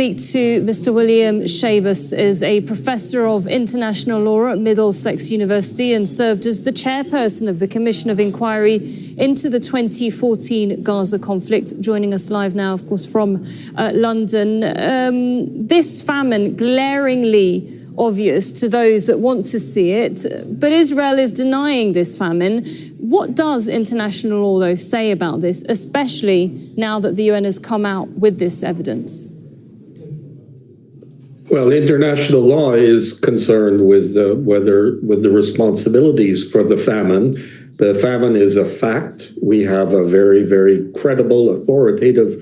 speak to Mr. William Shabas, is a professor of international law at Middlesex University and served as the chairperson of the Commission of Inquiry into the 2014 Gaza conflict. Joining us live now, of course, from London. This famine, glaringly obvious to those that want to see it, but Israel is denying this famine. What does international law, though, say about this, especially now that the UN has come out with this evidence? Well, international law is concerned with the responsibilities for the famine. The famine is a fact. We have a very, very credible, authoritative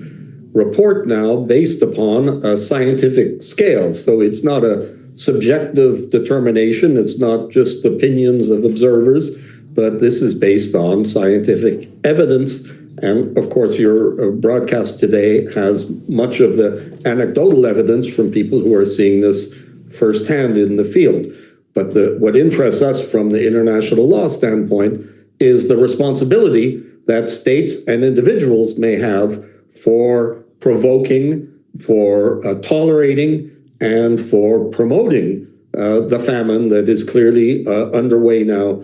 report now based upon a scientific scale. So it's not a subjective determination. It's not just opinions of observers, but this is based on scientific evidence. And of course, your broadcast today has much of the anecdotal evidence from people who are seeing this firsthand in the field. But what interests us from the international law standpoint is the responsibility that states and individuals may have for provoking, for tolerating, and for promoting the famine that is clearly underway now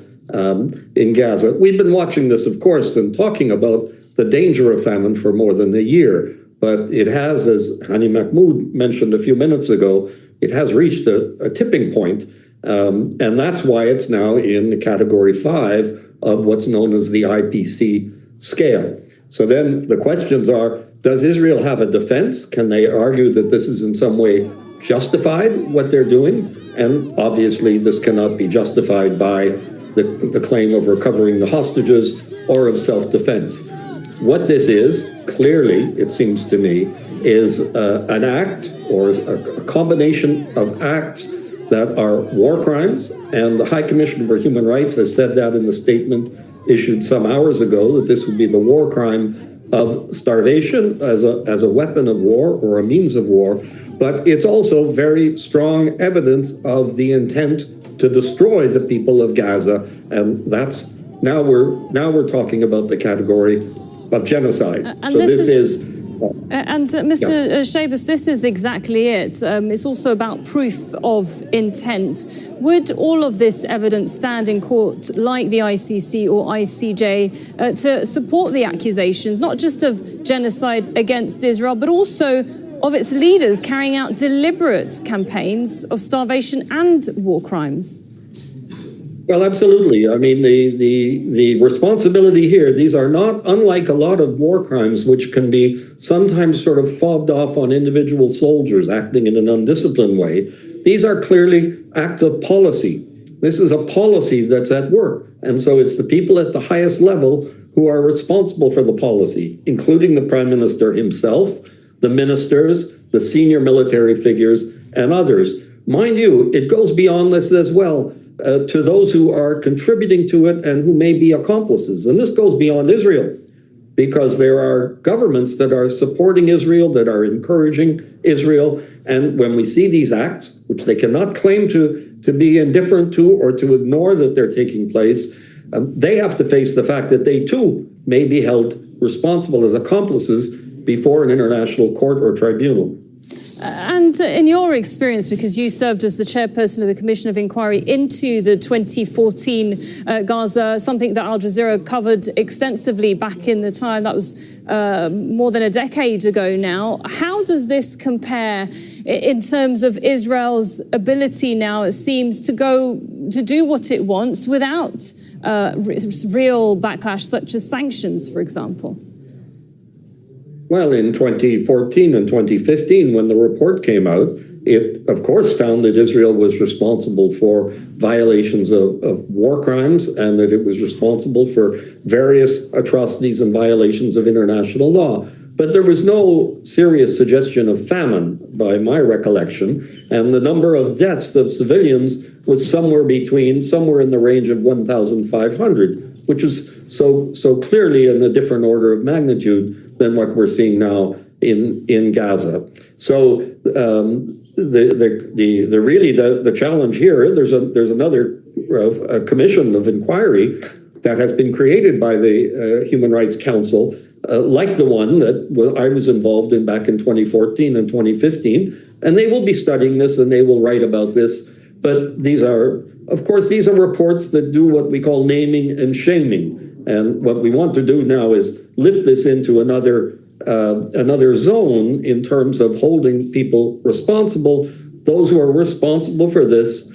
in Gaza. We've been watching this, of course, and talking about the danger of famine for more than a year. But it has, as Hani Mahmoud mentioned a few minutes ago, it has reached a tipping point. And that's why it's now in category 5 of what's known as the IPC scale. So then the questions are, does Israel have a defense? Can they argue that this is in some way justified, what they're doing? And obviously this cannot be justified by the claim of recovering the hostages or of self-defense. What this is, clearly, it seems to me, is an act or a combination of acts that are war crimes. And the High Commissioner for Human Rights has said that in the statement issued some hours ago, that this would be the war crime of starvation as a weapon of war or a means of war. But it's also very strong evidence of the intent to destroy the people of Gaza. And that's now we're talking about the category of genocide. And so this is Mr. Shabas, this is exactly it. It's also about proof of intent. Would all of this evidence stand in court like the ICC or ICJ to support the accusations, not just of genocide against Israel, but also of its leaders carrying out deliberate campaigns of starvation and war crimes? Well, absolutely. I mean, the responsibility here, these are not unlike a lot of war crimes, which can be sometimes sort of fobbed off on individual soldiers acting in an undisciplined way. These are clearly acts of policy. This is a policy that's at work. And so it's the people at the highest level who are responsible for the policy, including the Prime Minister himself, the ministers, the senior military figures, and others. Mind you, it goes beyond this as well. To those who are contributing to it and who may be accomplices. And this goes beyond Israel, because there are governments that are supporting Israel, that are encouraging Israel. And when we see these acts, which they cannot claim to be indifferent to or to ignore that they're taking place, they have to face the fact that they too may be held responsible as accomplices before an international court or tribunal. And in your experience, because you served as the chairperson of the Commission of Inquiry into the 2014 Gaza, something that Al Jazeera covered extensively back in the time, that was more than a decade ago now. How does this compare in terms of Israel's ability now, it seems, to do what it wants without real backlash, such as sanctions, for example? Well, in 2014 and 2015, when the report came out, it, of course, found that Israel was responsible for violations of war crimes and that it was responsible for various atrocities and violations of international law. But there was no serious suggestion of famine, by my recollection, and the number of deaths of civilians was somewhere in the range of 1,500, which is so clearly in a different order of magnitude than what we're seeing now in Gaza. So the challenge here, there's another commission of inquiry that has been created by the Human Rights Council like the one that I was involved in back in 2014 and 2015, and they will be studying this and they will write about this. But these are, of course, these are reports that do what we call naming and shaming. And what we want to do now is lift this into another zone in terms of holding people responsible. Those who are responsible for this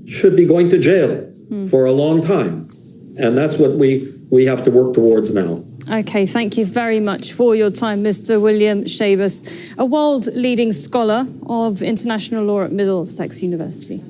should be going to jail for a long time. And that's what we have to work towards now. Okay, thank you very much for your time, Mr. William Schabas, a world-leading scholar of international law at Middlesex University.